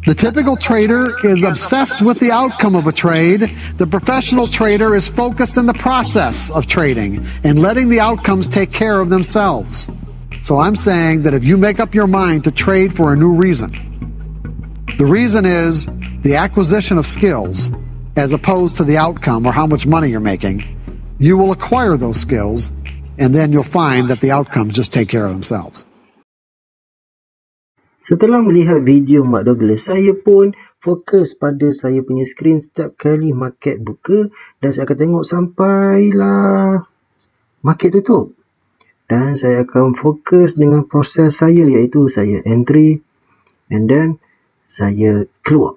The typical trader is obsessed with the outcome of a trade. The professional trader is focused on the process of trading and letting the outcomes take care of themselves. So I'm saying that if you make up your mind to trade for a new reason, the reason is the acquisition of skills as opposed to the outcome or how much money you're making, you will acquire those skills and then you'll find that the outcomes just take care of themselves. Setelah melihat video Mark Douglas, saya pun fokus pada saya punya skrin setiap kali market buka dan saya akan tengok sampailah market tutup. Dan saya akan fokus dengan proses saya, iaitu saya entry and then saya keluar.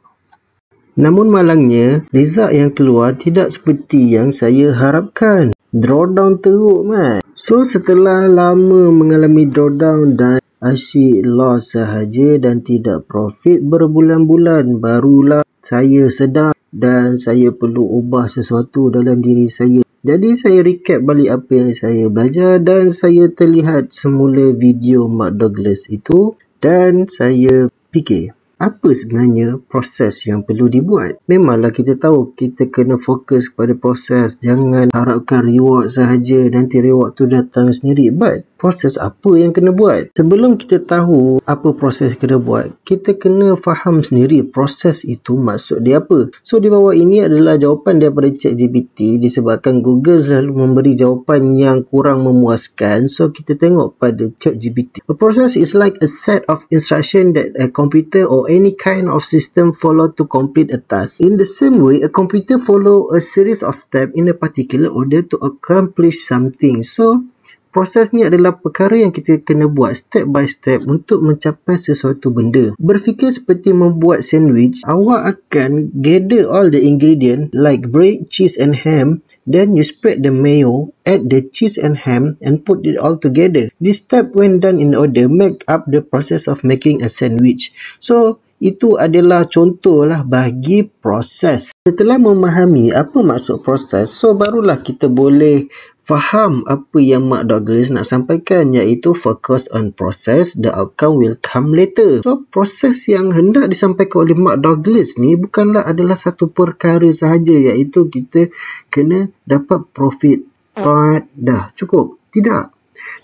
Namun malangnya, result yang keluar tidak seperti yang saya harapkan. Drawdown teruk man. So setelah lama mengalami drawdown dan asyik loss sahaja dan tidak profit berbulan-bulan, barulah saya sedar dan saya perlu ubah sesuatu dalam diri saya. Jadi saya recap balik apa yang saya belajar dan saya terlihat semula video Mark Douglas itu dan saya fikir, apa sebenarnya proses yang perlu dibuat? Memanglah kita tahu kita kena fokus pada proses. Jangan harapkan reward sahaja, nanti reward tu datang sendiri. But proses apa yang kena buat? Sebelum kita tahu apa proses kena buat, kita kena faham sendiri proses itu maksud dia apa. So di bawah ini adalah jawapan daripada ChatGPT disebabkan Google selalu memberi jawapan yang kurang memuaskan. So kita tengok pada ChatGPT. A process is like a set of instruction that a computer or any kind of system follow to complete a task. In the same way, a computer follow a series of steps in a particular order to accomplish something. So proses ni adalah perkara yang kita kena buat step by step untuk mencapai sesuatu benda. Berfikir seperti membuat sandwich, awak akan gather all the ingredient like bread, cheese and ham, then you spread the mayo, add the cheese and ham and put it all together. This step when done in order make up the process of making a sandwich. So itu adalah contohlah bagi proses. Setelah memahami apa maksud proses, so barulah kita boleh faham apa yang Mark Douglas nak sampaikan, iaitu focus on process, the outcome will come later. So proses yang hendak disampaikan oleh Mark Douglas ni bukanlah adalah satu perkara sahaja, iaitu kita kena dapat profit. Dah cukup? Tidak.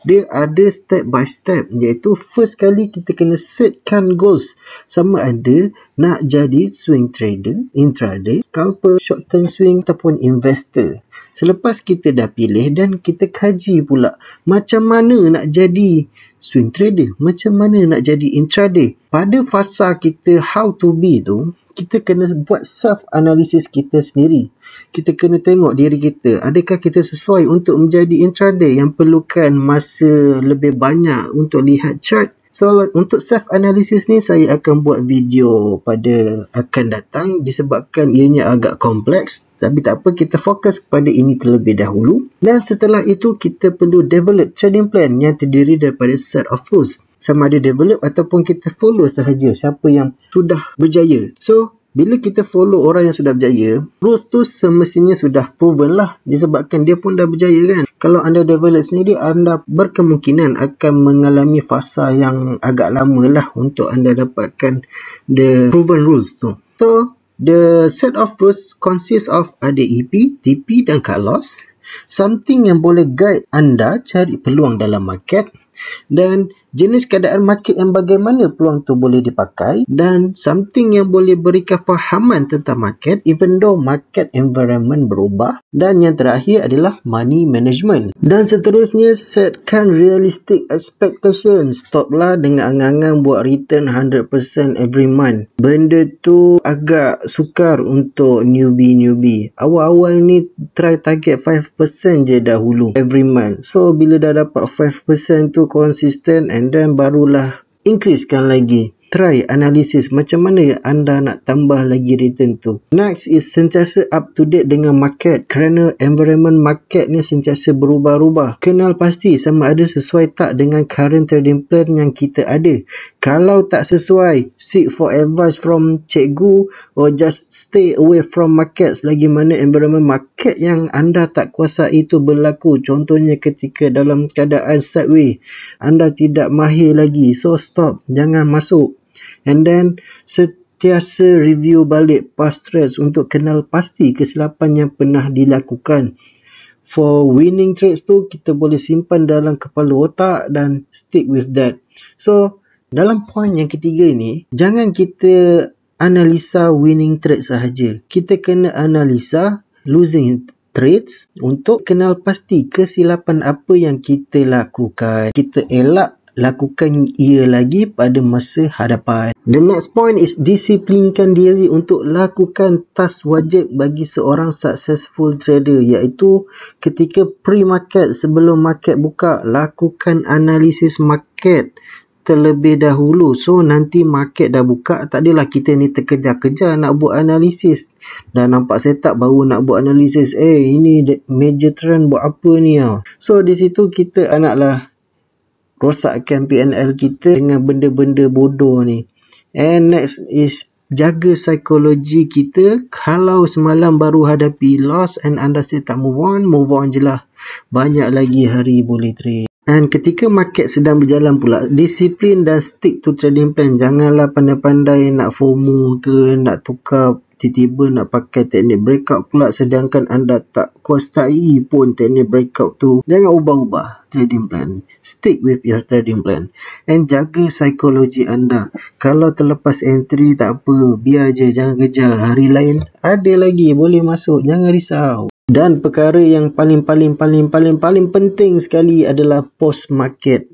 Dia ada step by step, iaitu first kali kita kena setkan goals, sama ada nak jadi swing trader, intraday, scalper, short term swing ataupun investor. Selepas kita dah pilih dan kita kaji pula macam mana nak jadi swing trader, macam mana nak jadi intraday. Pada fasa kita how to be tu, kita kena buat self-analysis kita sendiri. Kita kena tengok diri kita, adakah kita sesuai untuk menjadi intraday yang perlukan masa lebih banyak untuk lihat chart. So untuk self-analysis ni saya akan buat video pada akan datang disebabkan ianya agak kompleks. Tapi tak apa, kita fokus pada ini terlebih dahulu. Dan setelah itu kita perlu develop trading plan yang terdiri daripada set of rules. Sama ada develop ataupun kita follow sahaja siapa yang sudah berjaya. So bila kita follow orang yang sudah berjaya, rules tu semestinya sudah proven lah, disebabkan dia pun dah berjaya kan. Kalau anda develop sendiri, anda berkemungkinan akan mengalami fasa yang agak lama lah untuk anda dapatkan the proven rules tu. So the set of rules consists of ada EP, TP dan cut loss. Something yang boleh guide anda cari peluang dalam market, dan jenis keadaan market yang bagaimana peluang tu boleh dipakai, dan something yang boleh berikan fahaman tentang market even though market environment berubah, dan yang terakhir adalah money management. Dan seterusnya, setkan realistic expectations. Stoplah dengan angan-angan buat return 100% every month. Benda tu agak sukar untuk newbie. Awal-awal ni try target 5% je dahulu every month. So bila dah dapat 5% tu konsisten, and then barulah increasekan lagi. Try analisis macam mana anda nak tambah lagi return tu. Next is sentiasa up to date dengan market, kerana environment market ni sentiasa berubah-ubah. Kenal pasti sama ada sesuai tak dengan current trading plan yang kita ada. Kalau tak sesuai, seek for advice from cikgu or just stay away from markets lagi mana environment market yang anda tak kuasai itu berlaku. Contohnya ketika dalam keadaan sideways, anda tidak mahir lagi, so stop, jangan masuk. And then sentiasa review balik past trades untuk kenal pasti kesilapan yang pernah dilakukan. For winning trades tu, kita boleh simpan dalam kepala otak dan stick with that. So, dalam poin yang ketiga ni, jangan kita analisa winning trades sahaja. Kita kena analisa losing trades untuk kenal pasti kesilapan apa yang kita lakukan. Kita elak lakukan ia lagi pada masa hadapan. The next point is disiplinkan diri untuk lakukan task wajib bagi seorang successful trader, iaitu ketika pre-market, sebelum market buka, lakukan analisis market terlebih dahulu. So nanti market dah buka, tak adalah kita ni terkejar-kejar nak buat analisis. Dah nampak setup baru nak buat analisis. Ini major trend buat apa ni? So di situ kita naklah rosakkan PNL kita dengan benda-benda bodoh ni. And next is jaga psikologi kita. Kalau semalam baru hadapi loss and anda still tak move on je lah. Banyak lagi hari boleh trade. And ketika market sedang berjalan pula, disiplin dan stick to trading plan. Janganlah pandai-pandai nak FOMO ke, nak tukar, tiba-tiba nak pakai teknik breakout pula, sedangkan anda tak kuasai pun teknik breakout tu. Jangan ubah-ubah trading plan. Stick with your trading plan. And jaga psikologi anda. Kalau terlepas entry tak apa, biar je, jangan kejar. Hari lain ada lagi, boleh masuk, jangan risau. Dan perkara yang paling penting sekali adalah post market.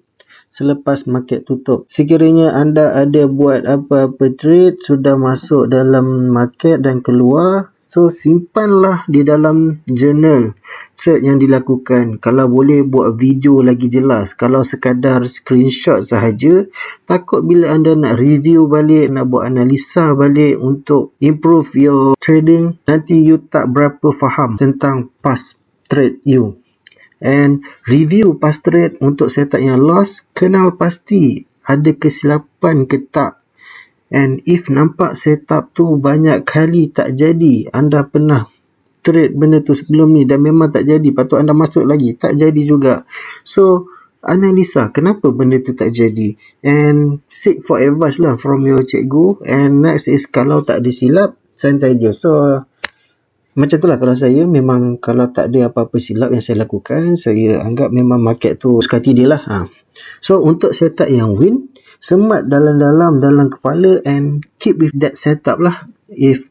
Selepas market tutup, sekiranya anda ada buat apa-apa trade, sudah masuk dalam market dan keluar, so simpanlah di dalam journal trade yang dilakukan. Kalau boleh buat video lagi jelas. Kalau sekadar screenshot sahaja, takut bila anda nak review balik, nak buat analisa balik untuk improve your trading, nanti you tak berapa faham tentang past trade you. And review past trade untuk setup yang loss, kenal pasti ada kesilapan ke tak. And if nampak setup tu banyak kali tak jadi, anda pernah trade benda tu sebelum ni dan memang tak jadi, patut anda masuk lagi, tak jadi juga. So analisa kenapa benda tu tak jadi, and seek for advice lah from your cikgu. And next is kalau tak ada silap, santai je. So macam tu lah kalau saya. Memang kalau tak ada apa-apa silap yang saya lakukan, saya anggap memang market tu suka hati dia lah. So untuk setup yang win, semat dalam kepala and keep with that setup lah. If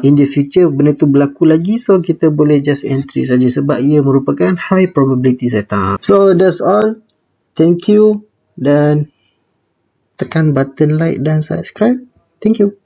in the future benda tu berlaku lagi, so kita boleh just entry saja sebab ia merupakan high probability setup. So that's all. Thank you, dan tekan button like dan subscribe. Thank you.